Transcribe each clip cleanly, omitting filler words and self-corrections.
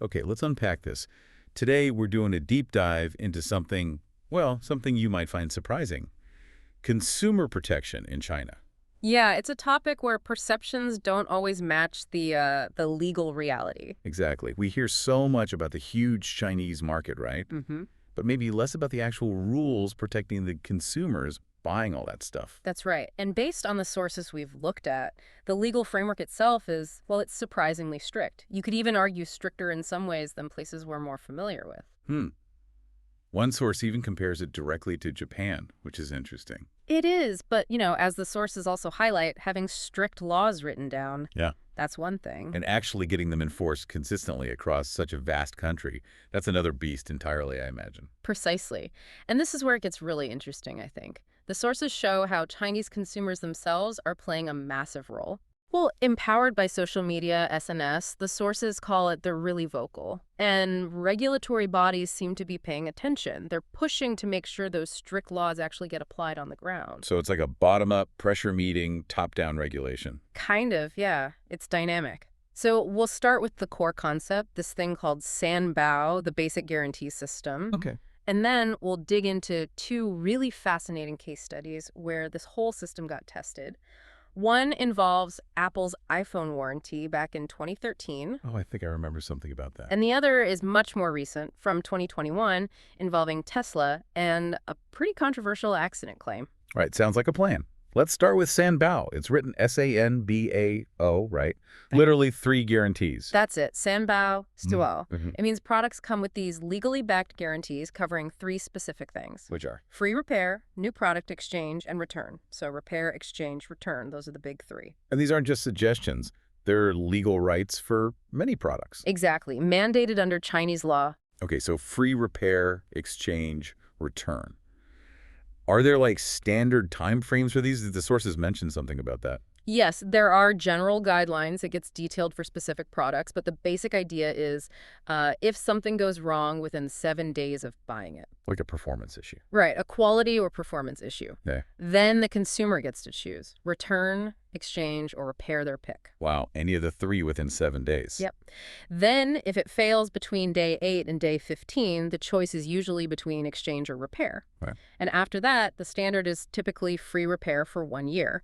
Okay, let's unpack this. Today, we're doing a deep dive into something, well, something you might find surprising. Consumer protection in China. Yeah, it's a topic where perceptions don't always match the legal reality. Exactly. We hear so much about the huge Chinese market, right? Hmm. But maybe less about the actual rules protecting the consumers buying all that stuff. That's right. And based on the sources we've looked at, the legal framework itself is, well, it's surprisingly strict. You could even argue stricter in some ways than places we're more familiar with. Hmm. One source even compares it directly to Japan, which is interesting. It is, but, as the sources also highlight, having strict laws written down, Yeah. that's one thing. And actually getting them enforced consistently across such a vast country, that's another beast entirely, I imagine. Precisely. And this is where it gets really interesting, I think. The sources show how Chinese consumers themselves are playing a massive role. Well, empowered by social media, SNS, the sources call it they're really vocal. And regulatory bodies seem to be paying attention. They're pushing to make sure those strict laws actually get applied on the ground. So it's like a bottom-up, pressure meeting, top-down regulation. Kind of, yeah. It's dynamic. So we'll start with the core concept, this thing called Sanbao, the basic guarantee system. Okay. And then we'll dig into two really fascinating case studies where this whole system got tested. One involves Apple's iPhone warranty back in 2013, Oh, I think I remember something about that. and the other is much more recent, from 2021, involving Tesla and a pretty controversial accident claim. All right, sounds like a plan. Let's start with Sanbao. It's written S-A-N-B-A-O, right? Literally 3 guarantees. That's it, Sanbao Stuo. Mhm. It means products come with these legally backed guarantees covering 3 specific things. Which are? Free repair, new product exchange, and return. So repair, exchange, return. Those are the big 3. And these aren't just suggestions. They're legal rights for many products. Exactly. Mandated under Chinese law. Okay, so free repair, exchange, return. Are there like standard time frames for these? The sources mentioned something about that. Yes, there are general guidelines. It gets detailed for specific products, but the basic idea is if something goes wrong within 7 days of buying it. Like a performance issue. Right, a quality or performance issue. Yeah. Then the consumer gets to choose return, exchange, or repair their pick. Wow, any of the 3 within 7 days. Yep. Then, if it fails between day 8 and day 15, the choice is usually between exchange or repair. Right. And after that, the standard is typically free repair for 1 year.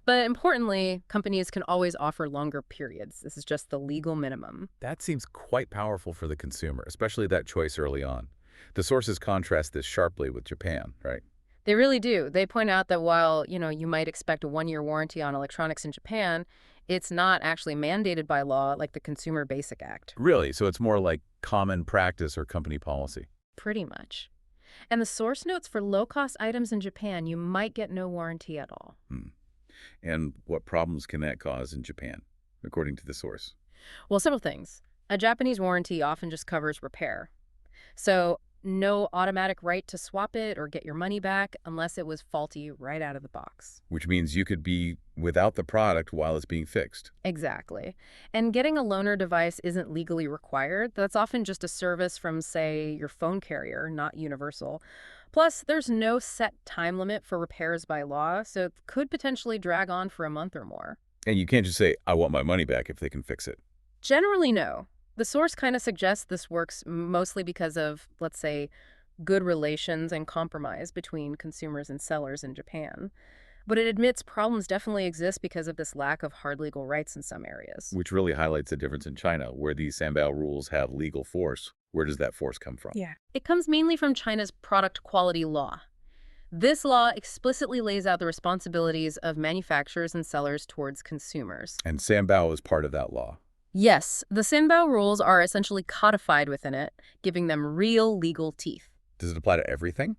But importantly, companies can always offer longer periods. This is just the legal minimum. That seems quite powerful for the consumer, especially that choice early on. The sources contrast this sharply with Japan, right? They really do. They point out that while, you might expect a 1-year warranty on electronics in Japan, it's not actually mandated by law like the Consumer Basic Act. Really? So it's more like common practice or company policy. Pretty much. And the source notes for low-cost items in Japan, you might get no warranty at all. And what problems can that cause in Japan, according to the source? Well, several things. A Japanese warranty often just covers repair. So no automatic right to swap it or get your money back unless it was faulty right out of the box. Which means you could be without the product while it's being fixed. Exactly. And getting a loaner device isn't legally required. That's often just a service from, say, your phone carrier, not universal. Plus, there's no set time limit for repairs by law, so it could potentially drag on for a month or more. And you can't just say, I want my money back if they can fix it. Generally, no. The source kind of suggests this works mostly because of, let's say, good relations and compromise between consumers and sellers in Japan. But it admits problems definitely exist because of this lack of hard legal rights in some areas. Which really highlights the difference in China, where these Sanbao rules have legal force. Where does that force come from? Yeah. It comes mainly from China's product quality law. This law explicitly lays out the responsibilities of manufacturers and sellers towards consumers. And Sanbao is part of that law. Yes, the Sanbao rules are essentially codified within it, giving them real legal teeth. Does it apply to everything?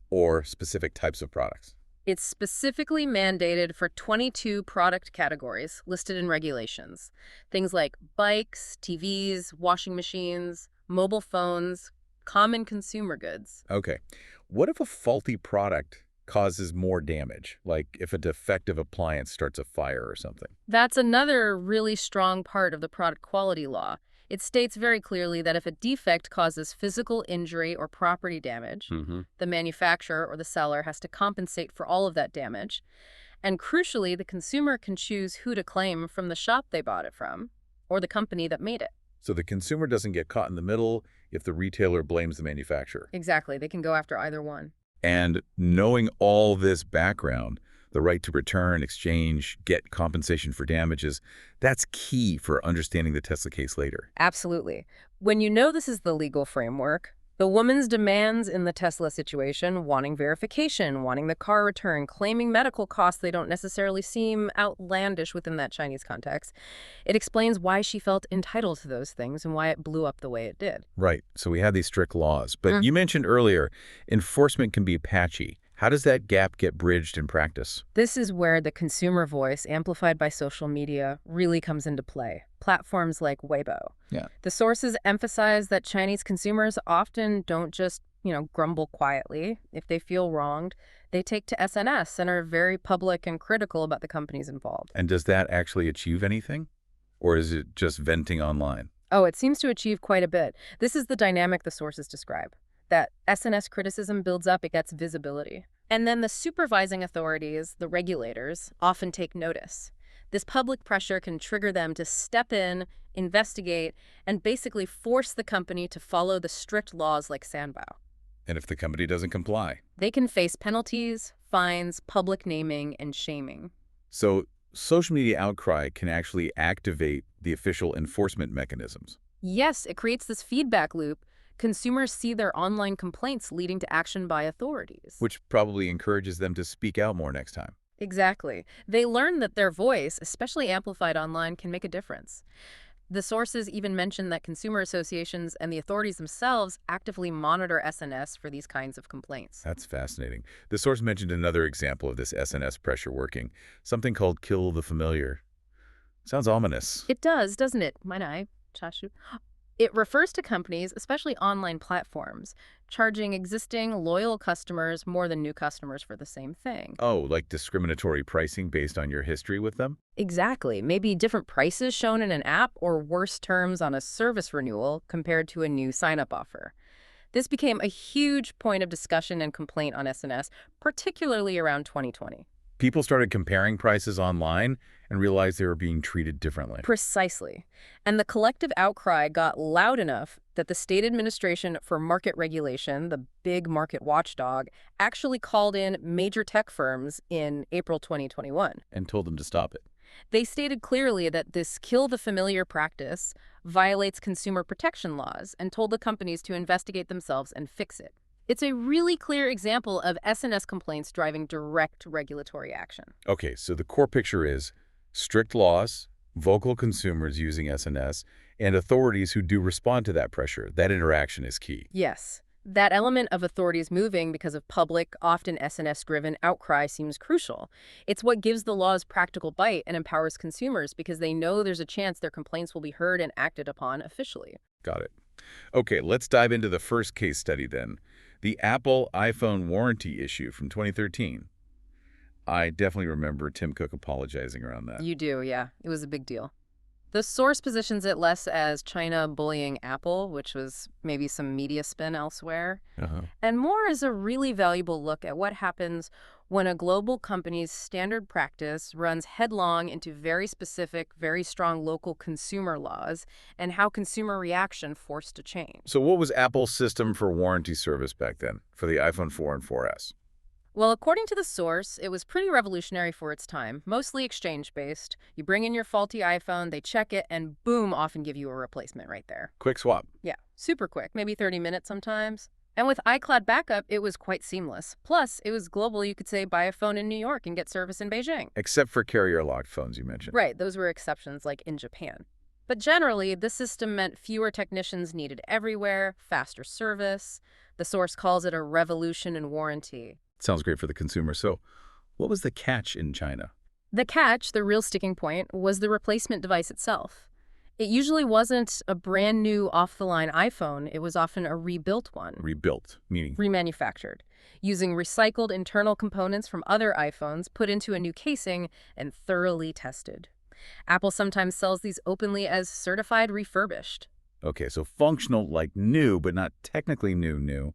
Or specific types of products? It's specifically mandated for 22 product categories listed in regulations. Things like bikes, TVs, washing machines, mobile phones, common consumer goods. Okay. What if a faulty product causes more damage? Like if a defective appliance starts a fire or something? That's another really strong part of the product quality law. It states very clearly that if a defect causes physical injury or property damage, the manufacturer or the seller has to compensate for all of that damage. And crucially, the consumer can choose who to claim from the shop they bought it from or the company that made it. So the consumer doesn't get caught in the middle if the retailer blames the manufacturer. Exactly. They can go after either one. And knowing all this background, the right to return, exchange, get compensation for damages, that's key for understanding the Tesla case later. Absolutely. When you know this is the legal framework, the woman's demands in the Tesla situation, wanting verification, wanting the car returned, claiming medical costs, they don't necessarily seem outlandish within that Chinese context. It explains why she felt entitled to those things and why it blew up the way it did. Right. So we have these strict laws. But you mentioned earlier, enforcement can be patchy. How does that gap get bridged in practice? This is where the consumer voice, amplified by social media, really comes into play. Platforms like Weibo. Yeah. The sources emphasize that Chinese consumers often don't just, grumble quietly. If they feel wronged, they take to SNS and are very public and critical about the companies involved. And does that actually achieve anything? Or is it just venting online? Oh, it seems to achieve quite a bit. This is the dynamic the sources describe. That SNS criticism builds up, it gets visibility. And then the supervising authorities, the regulators, often take notice. This public pressure can trigger them to step in, investigate, and basically force the company to follow the strict laws like Sanbao. And if the company doesn't comply? They can face penalties, fines, public naming, and shaming. So social media outcry can actually activate the official enforcement mechanisms. Yes, it creates this feedback loop. Consumers see their online complaints leading to action by authorities. Which probably encourages them to speak out more next time. Exactly. They learn that their voice, especially amplified online, can make a difference. The sources even mention that consumer associations and the authorities themselves actively monitor SNS for these kinds of complaints. That's fascinating. The source mentioned another example of this SNS pressure working, something called kill the familiar. Sounds ominous. It does, doesn't it? Manai, Chashu. It refers to companies, especially online platforms, charging existing loyal customers more than new customers for the same thing. Oh, like discriminatory pricing based on your history with them? Exactly. Maybe different prices shown in an app or worse terms on a service renewal compared to a new sign-up offer. This became a huge point of discussion and complaint on SNS, particularly around 2020. People started comparing prices online and realized they were being treated differently. Precisely. And the collective outcry got loud enough that the State Administration for Market Regulation, the big market watchdog, actually called in major tech firms in April 2021. And told them to stop it. They stated clearly that this kill the familiar practice violates consumer protection laws and told the companies to investigate themselves and fix it. It's a really clear example of SNS complaints driving direct regulatory action. Okay, so the core picture is strict laws, vocal consumers using SNS, and authorities who do respond to that pressure. That interaction is key. Yes. That element of authorities moving because of public, often SNS-driven outcry seems crucial. It's what gives the laws practical bite and empowers consumers because they know there's a chance their complaints will be heard and acted upon officially. Got it. Okay, let's dive into the first case study then. The Apple iPhone warranty issue from 2013. I definitely remember Tim Cook apologizing around that. You do, yeah. It was a big deal. The source positions it less as China bullying Apple, which was maybe some media spin elsewhere, and more as a really valuable look at what happens when a global company's standard practice runs headlong into very specific, very strong local consumer laws and how consumer reaction forced a change. So what was Apple's system for warranty service back then for the iPhone 4 and 4S? Well, according to the source, it was pretty revolutionary for its time, mostly exchange-based. You bring in your faulty iPhone, they check it, and boom, often give you a replacement right there. Quick swap. Yeah, super quick, maybe 30 minutes sometimes. And with iCloud backup, it was quite seamless. Plus, it was global. You could say buy a phone in New York and get service in Beijing. Except for carrier-locked phones you mentioned. Right, those were exceptions like in Japan. But generally, this system meant fewer technicians needed everywhere, faster service. The source calls it a revolution in warranty. Sounds great for the consumer. So what was the catch in China? The catch, the real sticking point, was the replacement device itself. It usually wasn't a brand new off-the-line iPhone. It was often a rebuilt one. Rebuilt, meaning? Remanufactured, using recycled internal components from other iPhones put into a new casing and thoroughly tested. Apple sometimes sells these openly as certified refurbished. Okay, so functional like new, but not technically new.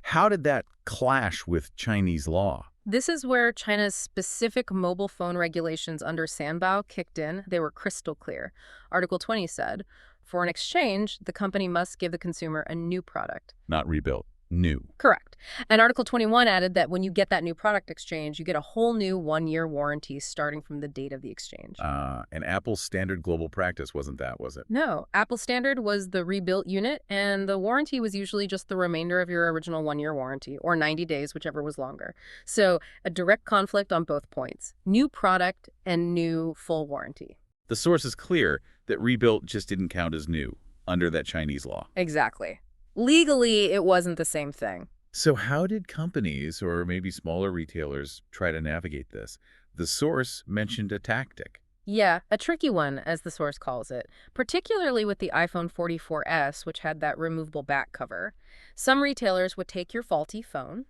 How did that clash with Chinese law? This is where China's specific mobile phone regulations under Sanbao kicked in. They were crystal clear. Article 20 said, For an exchange, the company must give the consumer a new product. Not rebuilt. New. Correct. And Article 21 added that when you get that new product exchange, you get a whole new one-year warranty starting from the date of the exchange. And Apple's standard global practice wasn't that, was it? No, Apple Standard was the rebuilt unit, and the warranty was usually just the remainder of your original one-year warranty, or 90 days, whichever was longer. So a direct conflict on both points. New product and new full warranty. The source is clear that rebuilt just didn't count as new under that Chinese law. Exactly. Legally, it wasn't the same thing. So how did companies, or maybe smaller retailers, try to navigate this? The source mentioned a tactic. Yeah, a tricky one, as the source calls it, particularly with the iPhone 44s, which had that removable back cover. Some retailers would take your faulty phone,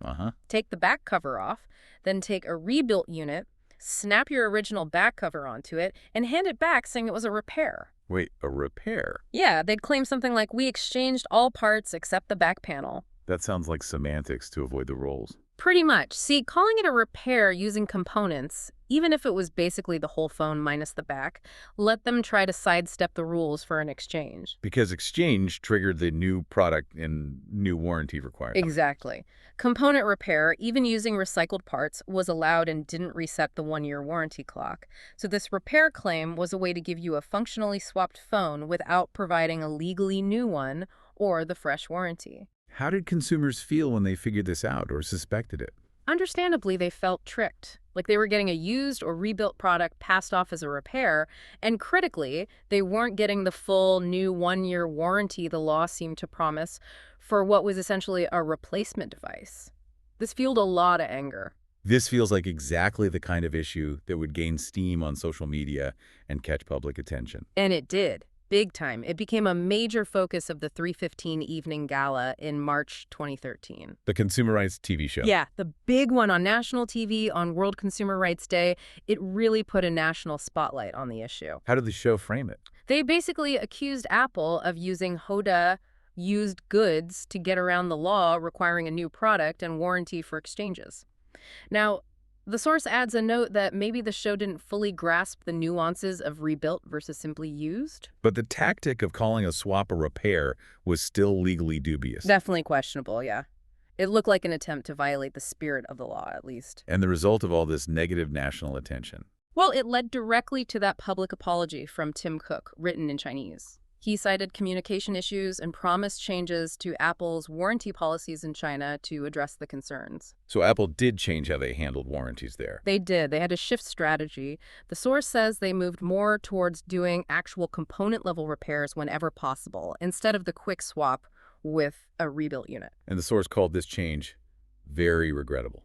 take the back cover off, then take a rebuilt unit, snap your original back cover onto it, and hand it back saying it was a repair. Wait, a repair? Yeah, they'd claim something like, we exchanged all parts except the back panel. That sounds like semantics to avoid the rules. Pretty much. See, calling it a repair using components, even if it was basically the whole phone minus the back, let them try to sidestep the rules for an exchange. Because exchange triggered the new product and new warranty requirement. Exactly. Component repair, even using recycled parts, was allowed and didn't reset the one-year warranty clock. So this repair claim was a way to give you a functionally swapped phone without providing a legally new one or the fresh warranty. How did consumers feel when they figured this out or suspected it? Understandably, they felt tricked, like they were getting a used or rebuilt product passed off as a repair, and critically, they weren't getting the full new one-year warranty the law seemed to promise for what was essentially a replacement device. This fueled a lot of anger. This feels like exactly the kind of issue that would gain steam on social media and catch public attention. And it did. Big time. It became a major focus of the 3:15 Evening Gala in March 2013. The Consumer Rights TV show. Yeah, the big one on national TV on World Consumer Rights Day. It really put a national spotlight on the issue. How did the show frame it? They basically accused Apple of using Hoda used goods to get around the law requiring a new product and warranty for exchanges. Now, the source adds a note that maybe the show didn't fully grasp the nuances of rebuilt versus simply used. But the tactic of calling a swap a repair was still legally dubious. Definitely questionable, yeah. It looked like an attempt to violate the spirit of the law, at least. And the result of all this negative national attention. Well, it led directly to that public apology from Tim Cook, written in Chinese. He cited communication issues and promised changes to Apple's warranty policies in China to address the concerns. So Apple did change how they handled warranties there. They did. They had to shift strategy. The source says they moved more towards doing actual component-level repairs whenever possible, instead of the quick swap with a rebuilt unit. And the source called this change very regrettable.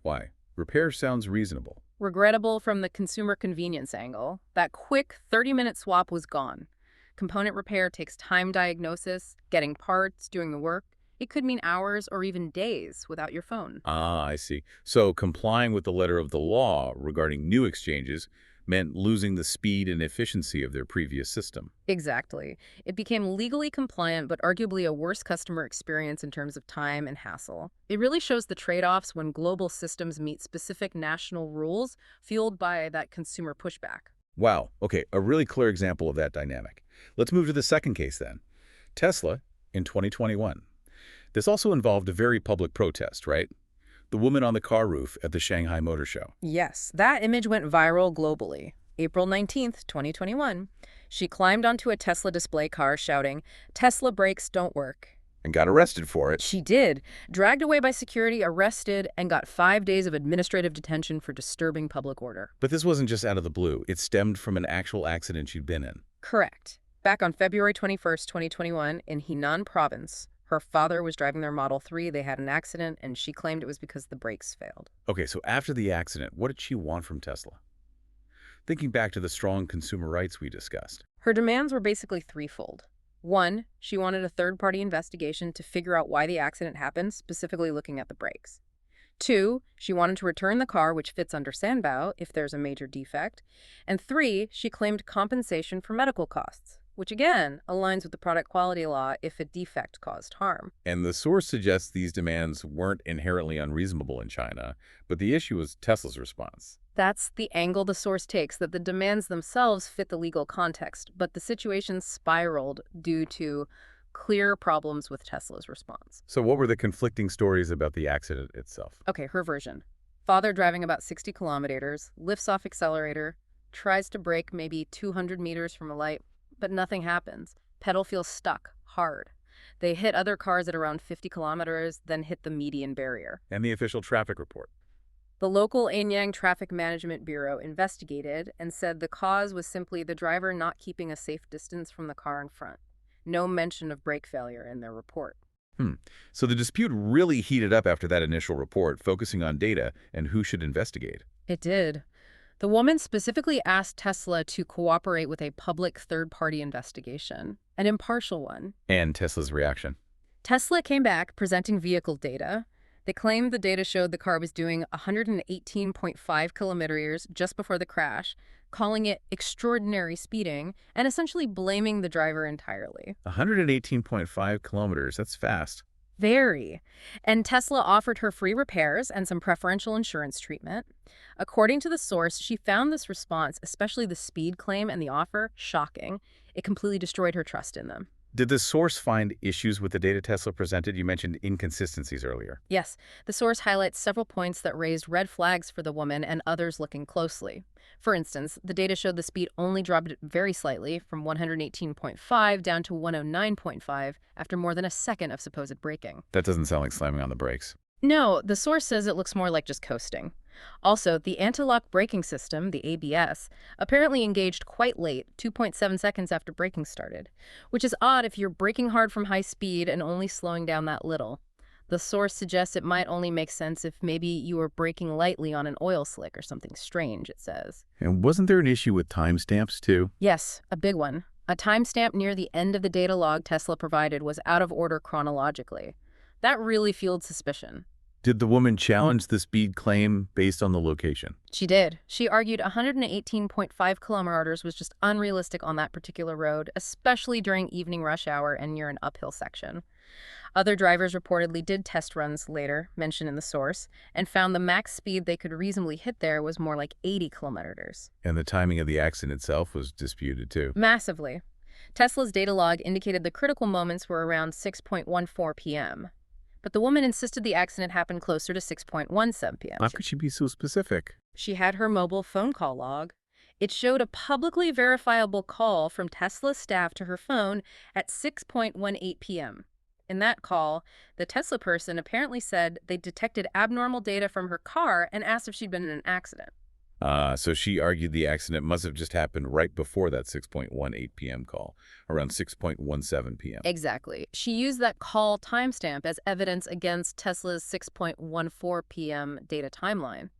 Why? Repair sounds reasonable. Regrettable from the consumer convenience angle. That quick 30-minute swap was gone. Component repair takes time diagnosis, getting parts, doing the work. It could mean hours or even days without your phone. Ah, I see. So complying with the letter of the law regarding new exchanges meant losing the speed and efficiency of their previous system. Exactly. It became legally compliant, but arguably a worse customer experience in terms of time and hassle. It really shows the trade-offs when global systems meet specific national rules, fueled by that consumer pushback. Wow. Okay, a really clear example of that dynamic. Let's move to the second case then. Tesla in 2021. This also involved a very public protest, right? The woman on the car roof at the Shanghai Motor Show. Yes, that image went viral globally. April 19th, 2021. She climbed onto a Tesla display car shouting, "Tesla brakes don't work." And got arrested for it. She did. Dragged away by security, arrested, and got 5 days of administrative detention for disturbing public order. But this wasn't just out of the blue. It stemmed from an actual accident she'd been in. Correct. Back on February 21st, 2021, in Henan province, her father was driving their Model 3. They had an accident, and she claimed it was because the brakes failed. Okay, so after the accident, what did she want from Tesla? Thinking back to the strong consumer rights we discussed. Her demands were basically threefold. One, she wanted a third-party investigation to figure out why the accident happened, specifically looking at the brakes. Two, she wanted to return the car, which fits under Sanbao if there's a major defect. And three, she claimed compensation for medical costs, which again aligns with the product quality law if a defect caused harm. And the source suggests these demands weren't inherently unreasonable in China, but the issue was Tesla's response. That's the angle the source takes, that the demands themselves fit the legal context, but the situation spiraled due to clear problems with Tesla's response. So what were the conflicting stories about the accident itself? Okay, her version. Father driving about 60 kilometers, lifts off accelerator, tries to brake maybe 200 meters from a light, but nothing happens. Pedal feels stuck, hard. They hit other cars at around 50 kilometers, then hit the median barrier. And the official traffic report. The local Anyang Traffic Management Bureau investigated and said the cause was simply the driver not keeping a safe distance from the car in front. No mention of brake failure in their report. So the dispute really heated up after that initial report, focusing on data and who should investigate. It did. The woman specifically asked Tesla to cooperate with a public third-party investigation, an impartial one. And Tesla's reaction. Tesla came back presenting vehicle data. They claimed the data showed the car was doing 118.5 kilometers just before the crash, calling it extraordinary speeding, and essentially blaming the driver entirely. 118.5 kilometers, that's fast. Very. And Tesla offered her free repairs and some preferential insurance treatment. According to the source, she found this response, especially the speed claim and the offer, shocking. It completely destroyed her trust in them. Did the source find issues with the data Tesla presented? You mentioned inconsistencies earlier. Yes, the source highlights several points that raised red flags for the woman and others looking closely. For instance, the data showed the speed only dropped very slightly from 118.5 down to 109.5 after more than a second of supposed braking. That doesn't sound like slamming on the brakes. No, the source says it looks more like just coasting. Also, the anti-lock braking system, the ABS, apparently engaged quite late, 2.7 seconds after braking started, which is odd if you're braking hard from high speed and only slowing down that little. The source suggests it might only make sense if maybe you were braking lightly on an oil slick or something strange, it says. And wasn't there an issue with timestamps, too? Yes, a big one. A timestamp near the end of the data log Tesla provided was out of order chronologically. That really fueled suspicion. Did the woman challenge the speed claim based on the location? She did. She argued 118.5 kilometers was just unrealistic on that particular road, especially during evening rush hour and near an uphill section. Other drivers reportedly did test runs later, mentioned in the source, and found the max speed they could reasonably hit there was more like 80 kilometers. And the timing of the accident itself was disputed, too. Massively. Tesla's data log indicated the critical moments were around 6.14 p.m. But the woman insisted the accident happened closer to 6.17 p.m. How could she be so specific? She had her mobile phone call log. It showed a publicly verifiable call from Tesla staff to her phone at 6.18 p.m. In that call, the Tesla person apparently said they detected abnormal data from her car and asked if she'd been in an accident. So she argued the accident must have just happened right before that 6.18 p.m. call, around 6.17 p.m. Exactly. She used that call timestamp as evidence against Tesla's 6.14 p.m. data timeline.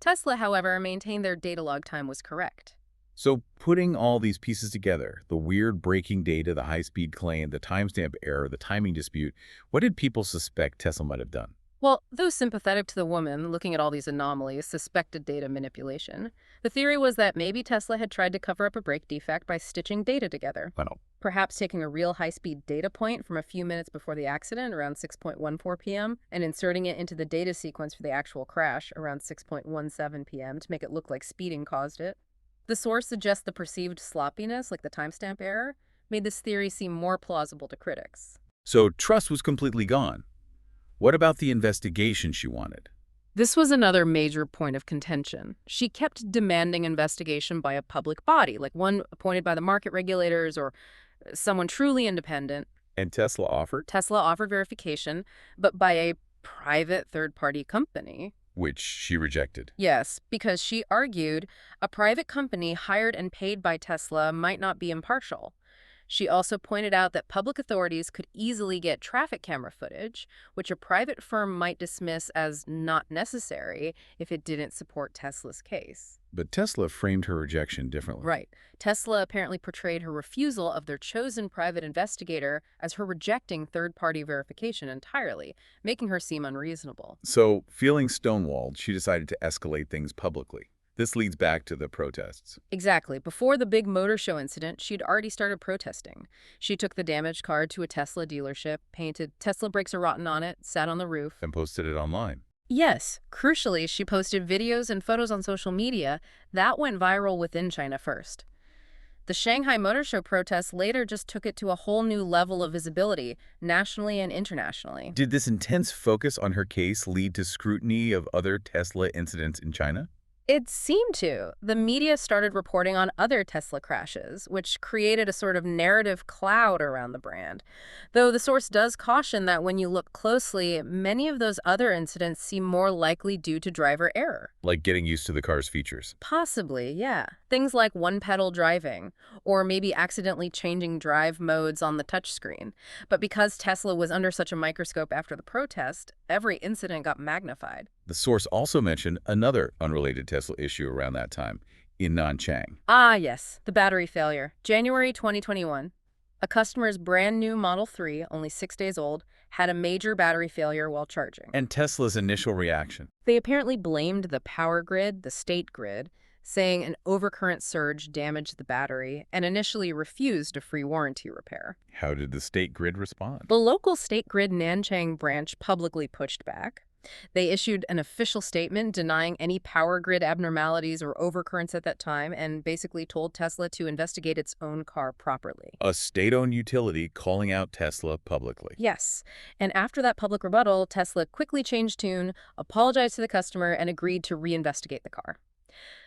Tesla, however, maintained their data log time was correct. So putting all these pieces together, the weird braking data, the high-speed claim, the timestamp error, the timing dispute, what did people suspect Tesla might have done? Well, those sympathetic to the woman looking at all these anomalies suspected data manipulation. The theory was that maybe Tesla had tried to cover up a brake defect by stitching data together. Well, Perhaps taking a real high-speed data point from a few minutes before the accident, around 6.14 p.m., and inserting it into the data sequence for the actual crash, around 6.17 p.m., to make it look like speeding caused it. The source suggests the perceived sloppiness, like the timestamp error, made this theory seem more plausible to critics. so trust was completely gone. What about the investigation she wanted? This was another major point of contention. She kept demanding investigation by a public body, like one appointed by the market regulators or someone truly independent. And Tesla offered? Tesla offered verification, but by a private third-party company. Which she rejected. Yes, because she argued a private company hired and paid by Tesla might not be impartial. She also pointed out that public authorities could easily get traffic camera footage, which a private firm might dismiss as not necessary if it didn't support Tesla's case. But Tesla framed her rejection differently. Right. Tesla apparently portrayed her refusal of their chosen private investigator as her rejecting third-party verification entirely, making her seem unreasonable. So, feeling stonewalled, she decided to escalate things publicly. This leads back to the protests. Exactly. Before the big motor show incident, she'd already started protesting. She took the damaged car to a Tesla dealership, painted "Tesla brakes are rotten" on it, sat on the roof. And posted it online. Yes, crucially, she posted videos and photos on social media that went viral within China first. The Shanghai Motor Show protests later just took it to a whole new level of visibility, nationally and internationally. Did this intense focus on her case lead to scrutiny of other Tesla incidents in China? It seemed to. The media started reporting on other Tesla crashes, which created a sort of narrative cloud around the brand. Though the source does caution that when you look closely, many of those other incidents seem more likely due to driver error. Like getting used to the car's features. Possibly, yeah. Things like one-pedal driving, or maybe accidentally changing drive modes on the touchscreen. But because Tesla was under such a microscope after the protest, every incident got magnified. The source also mentioned another unrelated Tesla issue around that time in Nanchang. Ah, yes, the battery failure. January 2021. A customer's brand new Model 3, only 6 days old, had a major battery failure while charging. And Tesla's initial reaction. They apparently blamed the power grid, the state grid, saying an overcurrent surge damaged the battery and initially refused a free warranty repair. How did the state grid respond? The local state grid Nanchang branch publicly pushed back. They issued an official statement denying any power grid abnormalities or overcurrents at that time and basically told Tesla to investigate its own car properly. A state-owned utility calling out Tesla publicly. Yes, and after that public rebuttal, Tesla quickly changed tune, apologized to the customer, and agreed to reinvestigate the car.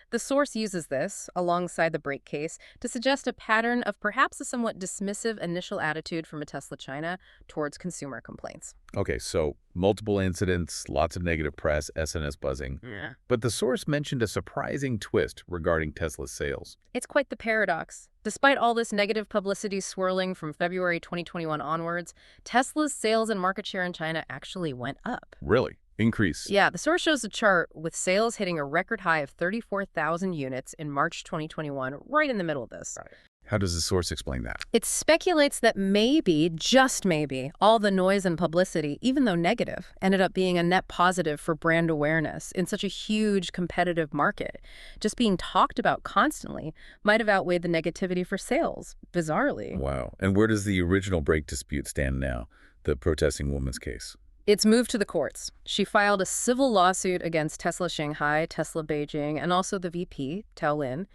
The source uses this, alongside the brake case, to suggest a pattern of perhaps a somewhat dismissive initial attitude from a Tesla China towards consumer complaints. Okay, so multiple incidents, lots of negative press, SNS buzzing. Yeah. But the source mentioned a surprising twist regarding Tesla's sales. It's quite the paradox. Despite all this negative publicity swirling from February 2021 onwards, Tesla's sales and market share in China actually went up. Really? Increase. Yeah, the source shows a chart with sales hitting a record high of 34,000 units in March 2021, right in the middle of this. Right. How does the source explain that? It speculates that maybe, just maybe, all the noise and publicity, even though negative, ended up being a net positive for brand awareness in such a huge competitive market. Just being talked about constantly might have outweighed the negativity for sales, bizarrely. Wow. And where does the original brake dispute stand now, the protesting woman's case? It's moved to the courts. She filed a civil lawsuit against Tesla Shanghai, Tesla Beijing, and also the VP, Tao Lin,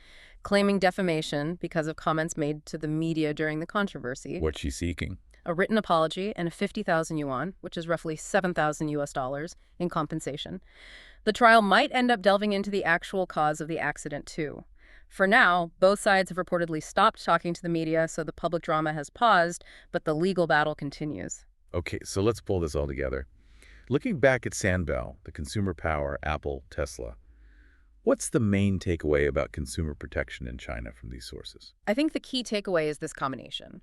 claiming defamation because of comments made to the media during the controversy. What's she seeking? A written apology and a 50,000 yuan, which is roughly 7,000 US dollars, in compensation. The trial might end up delving into the actual cause of the accident, too. For now, both sides have reportedly stopped talking to the media, so the public drama has paused, but the legal battle continues. Okay, so let's pull this all together. Looking back at Sanbao, the consumer power, Apple, Tesla, what's the main takeaway about consumer protection in China from these sources? I think the key takeaway is this combination.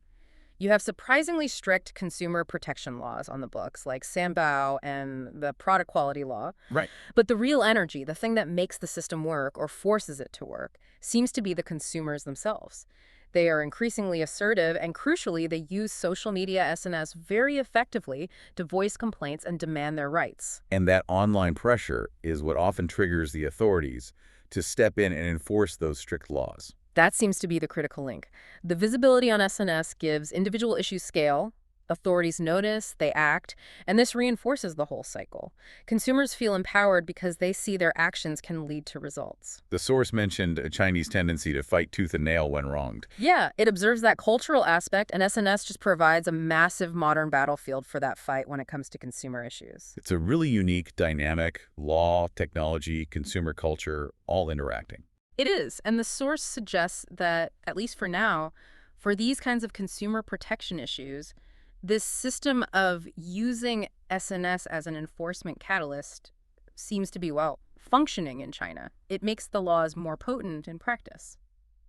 You have surprisingly strict consumer protection laws on the books, like Sanbao and the product quality law. Right. But the real energy, the thing that makes the system work or forces it to work, seems to be the consumers themselves. They are increasingly assertive, and crucially, they use social media SNS very effectively to voice complaints and demand their rights. And that online pressure is what often triggers the authorities to step in and enforce those strict laws. That seems to be the critical link. The visibility on SNS gives individual issues scale, authorities notice, they act, and this reinforces the whole cycle. Consumers feel empowered because they see their actions can lead to results. The source mentioned a Chinese tendency to fight tooth and nail when wronged. Yeah, it observes that cultural aspect, and SNS just provides a massive modern battlefield for that fight when it comes to consumer issues. It's a really unique dynamic, law, technology, consumer culture, all interacting. It is, and the source suggests that, at least for now, for these kinds of consumer protection issues, this system of using SNS as an enforcement catalyst seems to be, well, functioning in China. It makes the laws more potent in practice.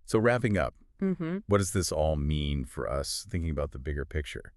So wrapping up, Mm-hmm. what does this all mean for us thinking about the bigger picture?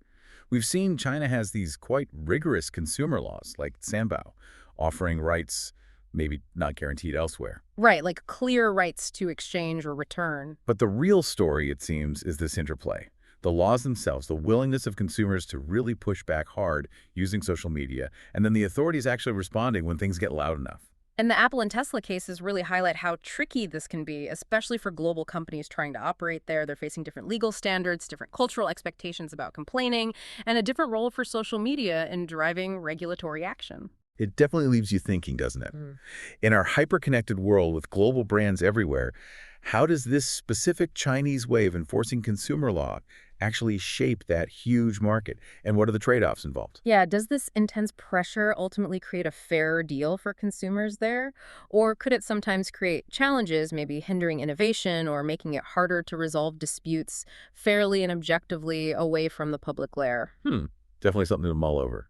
We've seen China has these quite rigorous consumer laws, like Sanbao, offering rights maybe not guaranteed elsewhere. Right, like clear rights to exchange or return. But the real story, it seems, is this interplay. The laws themselves, the willingness of consumers to really push back hard using social media, and then the authorities actually responding when things get loud enough. And the Apple and Tesla cases really highlight how tricky this can be, especially for global companies trying to operate there. They're facing different legal standards, different cultural expectations about complaining, and a different role for social media in driving regulatory action. It definitely leaves you thinking, doesn't it? Mm. In our hyper-connected world with global brands everywhere, how does this specific Chinese way of enforcing consumer law actually shape that huge market? And what are the trade-offs involved? Yeah, does this intense pressure ultimately create a fairer deal for consumers there? Or could it sometimes create challenges, maybe hindering innovation or making it harder to resolve disputes fairly and objectively away from the public glare? Definitely something to mull over.